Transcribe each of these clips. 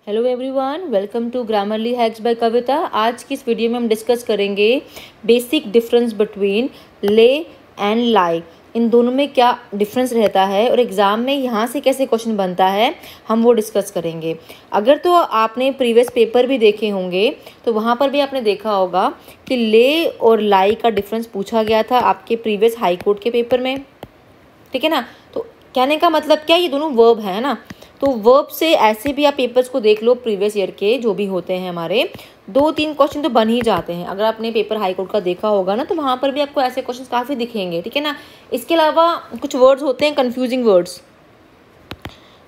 Hello everyone, welcome to Grammarly hacks by Kavita. आज की इस वीडियो में हम डिस्कस करेंगे basic difference between lay and lie. इन दोनों में क्या डिफरेंस रहता है और एग्ज़ाम में यहाँ से कैसे क्वेश्चन बनता है, हम वो डिस्कस करेंगे। अगर तो आपने प्रीवियस पेपर भी देखे होंगे तो वहाँ पर भी आपने देखा होगा कि ले और लाई का डिफरेंस पूछा गया था आपके प्रीवियस हाई कोर्ट के पेपर में। ठीक है ना। तो कहने का मतलब क्या, ये दोनों वर्ब है ना। तो वर्ब से ऐसे भी आप पेपर्स को देख लो, प्रीवियस ईयर के जो भी होते हैं हमारे 2-3 क्वेश्चन तो बन ही जाते हैं। अगर आपने पेपर हाई कोर्ट का देखा होगा ना तो वहाँ पर भी आपको ऐसे क्वेश्चन काफ़ी दिखेंगे। ठीक है ना। इसके अलावा कुछ वर्ड्स होते हैं कन्फ्यूजिंग वर्ड्स,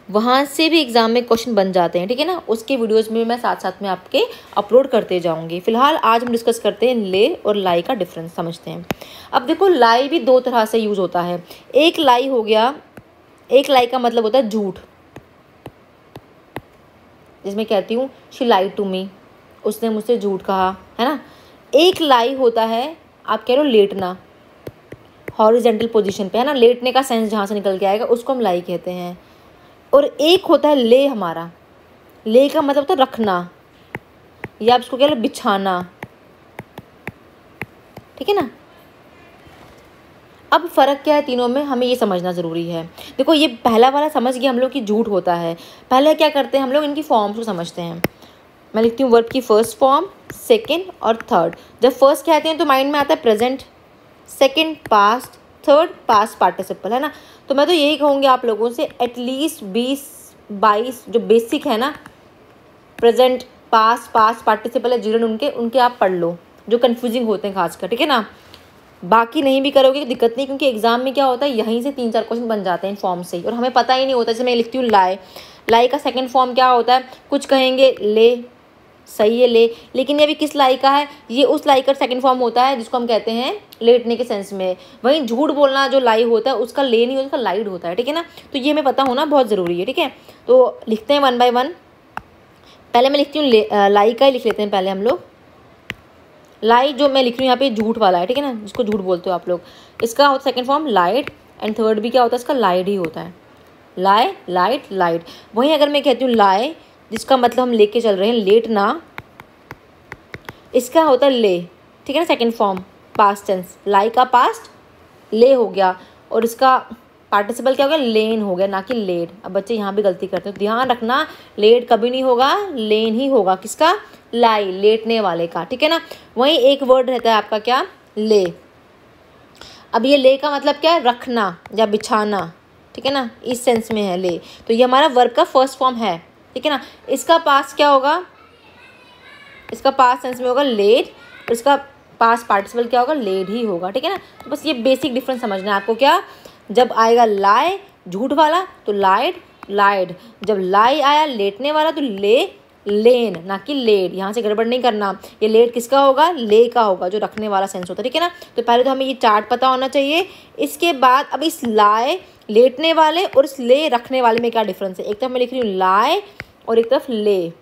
वहाँ से भी एग्जाम में क्वेश्चन बन जाते हैं। ठीक है ना। उसके वीडियोस में मैं साथ साथ में आपके अपलोड करते जाऊँगी। फिलहाल आज हम डिस्कस करते हैं ले और लाई का डिफरेंस समझते हैं। अब देखो, लाई भी 2 तरह से यूज़ होता है। एक लाई हो गया, एक लाई का मतलब होता है झूठ, जिसमें कहती हूँ शी लाइड टू मी, उसने मुझसे झूठ कहा, है ना। एक लाई होता है, आप कह रहे हो लेटना, हॉरिजेंटल पोजीशन पे, है ना, लेटने का सेंस जहाँ से निकल के आएगा उसको हम लाई कहते हैं। और एक होता है ले हमारा, ले का मतलब तो रखना, या आप इसको कह लो बिछाना। ठीक है ना। अब फ़र्क क्या है तीनों में, हमें ये समझना ज़रूरी है। देखो, ये पहला वाला समझ गया हम लोग कि झूठ होता है। पहले क्या करते हैं हम लोग, इनकी फॉर्म्स को समझते हैं। मैं लिखती हूँ वर्ब की फर्स्ट फॉर्म, सेकंड और थर्ड। जब फर्स्ट कहते हैं तो माइंड में आता है present, second past, third past participle, है ना। तो मैं तो यही कहूँगी आप लोगों से, एटलीस्ट 20-22 जो बेसिक है ना, प्रेजेंट, पास्ट पार्टिसिपल है, जिरन, उनके आप पढ़ लो, जो कन्फ्यूजिंग होते हैं खासकर। ठीक है ना। बाकी नहीं भी करोगे दिक्कत नहीं, क्योंकि एग्जाम में क्या होता है, यहीं से 3-4 क्वेश्चन बन जाते हैं इन फॉर्म से ही, और हमें पता ही नहीं होता। जैसे मैं लिखती हूँ लाई, लाई का सेकंड फॉर्म क्या होता है, कुछ कहेंगे ले, सही है ले, लेकिन ये भी किस लाई का है, ये उस लाई का सेकंड फॉर्म होता है जिसको हम कहते हैं लेटने के सेंस में। वहीं झूठ बोलना जो लाई होता है उसका ले नहीं होता, उसका लाइड होता है। ठीक है ना। तो ये हमें पता होना बहुत ज़रूरी है। ठीक है। तो लिखते हैं 1 बाय 1। पहले मैं लिखती हूँ लाई का ही लिख लेते हैं पहले हम लोग। लाई जो मैं लिख रही हूँ यहाँ पे झूठ वाला है। ठीक है ना, जिसको झूठ बोलते हो आप लोग, इसका होता है second form lied, and third भी क्या होता है इसका, लाइड ही होता है। Lie, light, lied. वहीं अगर मैं कहती हूँ लाई, जिसका मतलब हम लेके चल रहे हैं लेटना, इसका होता है ले। ठीक है ना, सेकंड फॉर्म पास्ट टेंस, लाई का पास्ट ले हो गया, और इसका पार्टिसिपल क्या हो गया, लेन हो गया, ना कि लेड। अब बच्चे यहाँ भी गलती करते हैं, ध्यान रखना, लेड कभी नहीं होगा, लेन ही होगा। किसका, लाई, लेटने वाले का। ठीक है ना। वहीं एक वर्ड रहता है आपका क्या, ले। अब ये ले का मतलब क्या है, रखना या बिछाना। ठीक है ना, इस सेंस में है ले। तो ये हमारा वर्ब का फर्स्ट फॉर्म है। ठीक है ना। इसका पास्ट क्या होगा, इसका पास्ट सेंस में होगा लेड, और इसका पास्ट पार्टिसिपल क्या होगा, लेड ही होगा। ठीक है ना। तो बस ये बेसिक डिफरेंस समझना है आपको। क्या, जब आएगा लाई झूठ वाला तो लाइड, लाइड। जब लाई आया लेटने वाला तो ले, लेन, ना कि लेड। यहाँ से गड़बड़ नहीं करना, ये लेड किसका होगा, ले का होगा, जो रखने वाला सेंस होता है। ठीक है ना। तो पहले तो हमें ये चार्ट पता होना चाहिए। इसके बाद अब इस लाई लेटने वाले और इस ले रखने वाले में क्या डिफरेंस है। एक तरफ मैं लिख रही हूँ लाई और एक तरफ ले।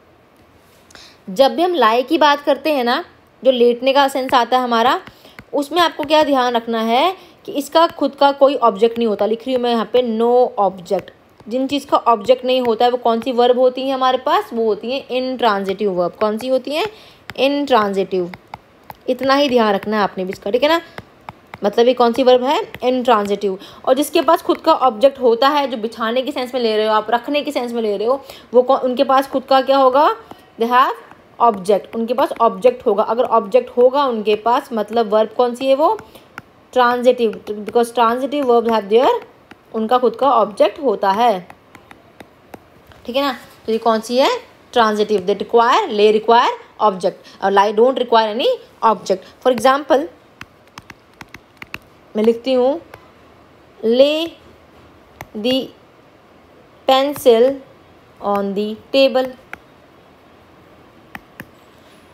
जब भी हम लाई की बात करते हैं ना, जो लेटने का सेंस आता है हमारा, उसमें आपको क्या ध्यान रखना है कि इसका खुद का कोई ऑब्जेक्ट नहीं होता। लिख रही हूँ मैं यहाँ पे नो ऑब्जेक्ट। जिन चीज़ का ऑब्जेक्ट नहीं होता है वो कौन सी वर्ब होती है हमारे पास, वो होती है इनट्रांजिटिव वर्ब। कौन सी होती है, इनट्रांजिटिव। इतना ही ध्यान रखना है आपने भी इसका। ठीक है ना। मतलब ये कौन सी वर्ब है, इनट्रांजिटिव। और जिसके पास खुद का ऑब्जेक्ट होता है, जो बिछाने के सेंस में ले रहे हो आप, रखने के सेंस में ले रहे हो, वो उनके पास खुद का क्या होगा, दे हैव ऑब्जेक्ट। उनके पास ऑब्जेक्ट होगा। अगर ऑब्जेक्ट होगा उनके पास, मतलब वर्ब कौन सी है, वो transitive, because transitive verb have their, उनका खुद का ऑब्जेक्ट होता है। ठीक है ना। तो ये कौन सी है, transitive. They require, lay require object, और lie don't require any object. For example मैं लिखती हूँ lay the pencil on the table.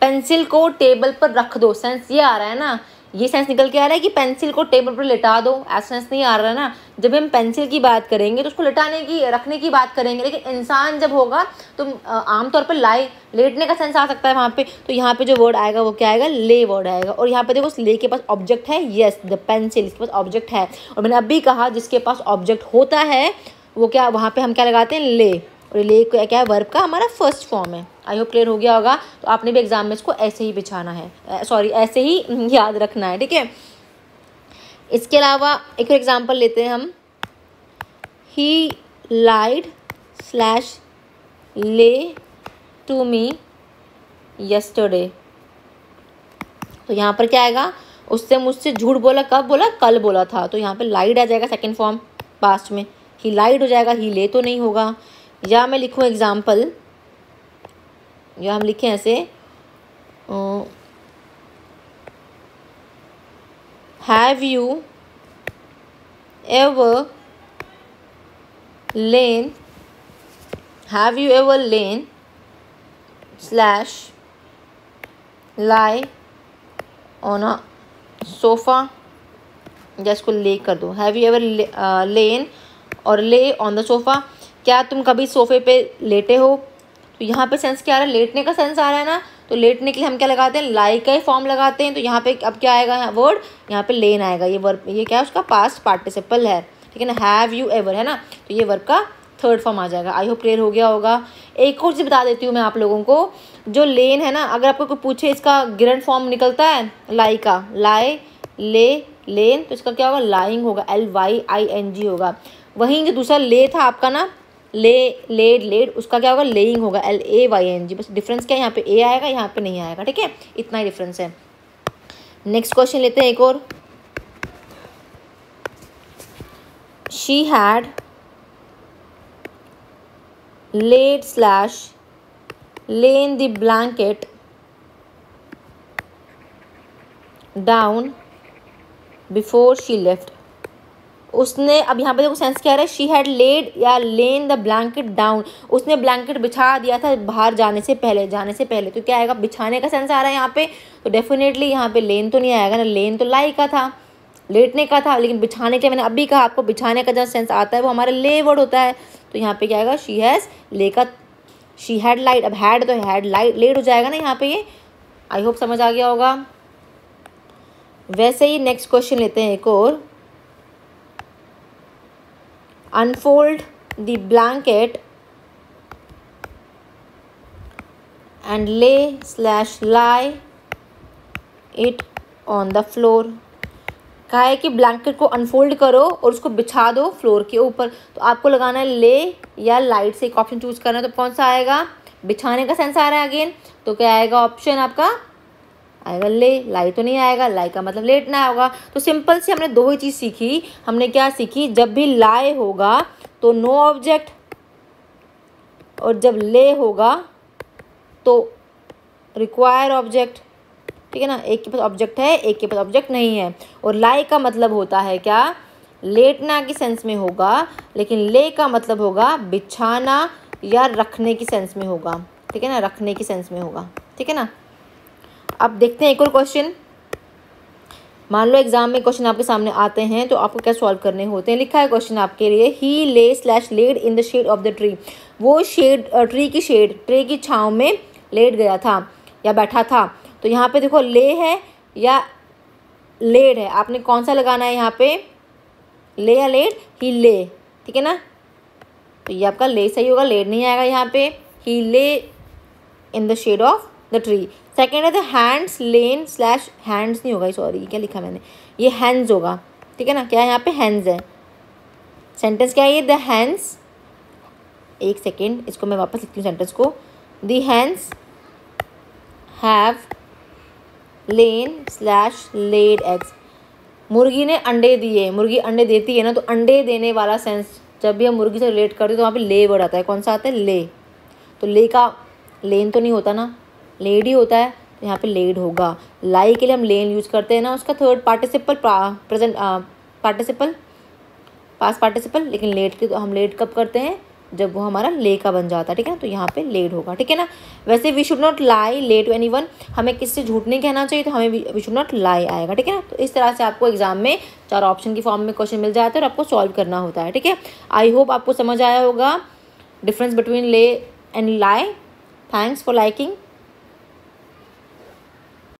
Pencil को टेबल पर रख दो, सेंस ये आ रहा है ना, ये सेंस निकल के आ रहा है कि पेंसिल को टेबल पर लेटा दो, ऐसा सेंस नहीं आ रहा है ना। जब हम पेंसिल की बात करेंगे तो उसको लेटाने की, रखने की बात करेंगे, लेकिन इंसान जब होगा तो आमतौर पर लाई, लेटने का सेंस आ सकता है वहाँ पे। तो यहाँ पे जो वर्ड आएगा वो क्या आएगा, ले वर्ड आएगा। और यहाँ पे देखो उस ले के पास ऑब्जेक्ट है, येस द पेंसिल, इसके पास ऑब्जेक्ट है। और मैंने अभी कहा जिसके पास ऑब्जेक्ट होता है वो क्या, वहाँ पे हम क्या लगाते हैं, ले, और और ले क्या है, वर्ब का हमारा फर्स्ट फॉर्म है। आई होप क्लियर हो गया होगा। तो आपने भी एग्जाम में इसको ऐसे ही बिछाना है, सॉरी ऐसे ही याद रखना है, ठीक है। इसके अलावा एक और एग्जाम्पल लेते हैं हम। ही लाइड स्लैश ले टू मी यस्टरडे। तो यहाँ पर क्या आएगा, उससे मुझसे झूठ बोला, कब बोला, कल बोला था। तो यहाँ पे लाइड आ जाएगा सेकंड फॉर्म पास्ट में, ही लाइड हो जाएगा, ही ले तो नहीं होगा। या मैं लिखूँ एग्जाम्पल, या हम लिखें ऐसे, have you ever lane, have you ever lane slash lie on a sofa, या इसको ले कर दो, हैव यू एवर लेन और ले ऑन द सोफ़ा। क्या तुम कभी सोफ़े पे लेटे हो? तो यहाँ पे सेंस क्या आ रहा है, लेटने का सेंस आ रहा है ना। तो लेटने के लिए हम क्या लगाते हैं, लाई का ही फॉर्म लगाते हैं। तो यहाँ पे अब क्या आएगा वर्ड, यहाँ पे लेन आएगा। ये वर्ब, ये क्या है, उसका पास्ट पार्टिसिपल है, ठीक है ना। हैव यू एवर है ना, तो ये वर्ब का थर्ड फॉर्म आ जाएगा। आई होप क्लियर हो गया होगा। एक और चीज़ बता देती हूँ मैं आप लोगों को, जो लेन है ना, अगर आपको कोई पूछे इसका गिरंट फॉर्म निकलता है लाई का, लाई ले लेन, तो इसका क्या होगा, लाइंग होगा, LYING होगा। वहीं जो दूसरा ले था आपका ना, ले लेड लेड, उसका क्या होगा, लेइंग होगा, LAYNG। बस डिफरेंस क्या है, यहाँ पे ए आएगा, यहाँ पे नहीं आएगा, ठीक है, इतना ही डिफरेंस है। नेक्स्ट क्वेश्चन लेते हैं एक और। She had laid slash lain the blanket down before she left। उसने, अब यहाँ पे देखो सेंस क्या आ रहा है, शी हैड लेड या लेन द ब्लैंकेट डाउन, उसने ब्लैंकेट बिछा दिया था बाहर जाने से पहले। तो क्या आएगा, बिछाने का सेंस आ रहा है यहाँ पे। तो डेफिनेटली यहाँ पे लेन तो नहीं आएगा ना, लेन तो लाई का था, लेटने का था। लेकिन बिछाने के लिए मैंने अभी कहा आपको, बिछाने का जो सेंस आता है वो हमारा ले वर्ड होता है। तो यहाँ पे क्या आएगा, शी हैज़ ले का, शी हैड लाइट, अब हैड तो हैड लाइट लेड हो जाएगा ना यहाँ पे ये। आई होप समझ आ गया होगा। वैसे ही नेक्स्ट क्वेश्चन लेते हैं एक और। अनफोल्ड द ब्लैंकेट एंड ले slash lie it on the floor. कहा है कि ब्लैंकेट को अनफोल्ड करो और उसको बिछा दो फ्लोर के ऊपर। तो आपको लगाना है ले या लाइट से एक ऑप्शन चूज करना है। तो कौन सा आएगा, बिछाने का सेंस आ रहा है अगेन, तो क्या आएगा ऑप्शन आपका, आएगा ले। लाई तो नहीं आएगा, लाई का मतलब लेटना होगा। तो सिंपल से हमने दो ही चीज़ सीखी। हमने क्या सीखी, जब भी लाई होगा तो नो ऑब्जेक्ट, और जब ले होगा तो रिक्वायर ऑब्जेक्ट, ठीक है ना। एक के पास ऑब्जेक्ट है, एक के पास ऑब्जेक्ट नहीं है। और लाई का मतलब होता है क्या, लेटना की सेंस में होगा, लेकिन ले का मतलब होगा बिछाना या रखने की सेंस में होगा, ठीक है ना, रखने की सेंस में होगा, ठीक है ना। अब देखते हैं एक और क्वेश्चन। मान लो एग्जाम में क्वेश्चन आपके सामने आते हैं तो आपको क्या सॉल्व करने होते हैं। लिखा है क्वेश्चन आपके लिए, he lay slash laid in the shade of the tree. वो शेड, ट्री की शेड, ट्री की छाँव में लेट गया था या बैठा था। तो यहाँ पे देखो ले है या लेड है, आपने कौन सा लगाना है यहाँ पे, ले या लेड, ही ले, ठीक है ना। तो ये आपका ले सही होगा, लेड नहीं आएगा यहाँ पे। He lay in the shade of the tree. Second है the hands lane slash, hands नहीं होगा, सॉरी क्या लिखा मैंने, ये हैंड्स होगा, ठीक है ना। क्या है यहाँ पे, हैंड्स है। सेंटेंस क्या है ये, द हैंड्स, एक सेकेंड इसको मैं वापस लिखती हूँ सेंटेंस को। The hands have lane slash laid eggs. मुर्गी ने अंडे दिए, मुर्गी अंडे देती है ना, तो अंडे देने वाला सेंस जब भी हम मुर्गी से रिलेट करते हैं तो वहाँ पे ले वर्ड आता है। कौन सा आता है, ले। तो ले का लेन तो नहीं होता ना, लेड ही होता है, तो यहाँ पे लेड होगा। लाई के लिए हम लेन यूज़ करते हैं ना, उसका third participle present participle past participle. लेकिन लेड के तो हम लेड कब करते हैं, जब वो हमारा ले का बन जाता है, ठीक है ना। तो यहाँ पे लेड होगा, ठीक है ना। वैसे वी शुड नॉट लाई ले टू एनीवन, हमें किससे झूठ नहीं कहना चाहिए, तो हमें वी शुड नॉट लाई आएगा, ठीक है ना। तो इस तरह से आपको एग्जाम में 4 ऑप्शन की फॉर्म में क्वेश्चन मिल जाते हैं और आपको सॉल्व करना होता है, ठीक है। आई होप आपको समझ आया होगा difference between lay and lie. Thanks for liking.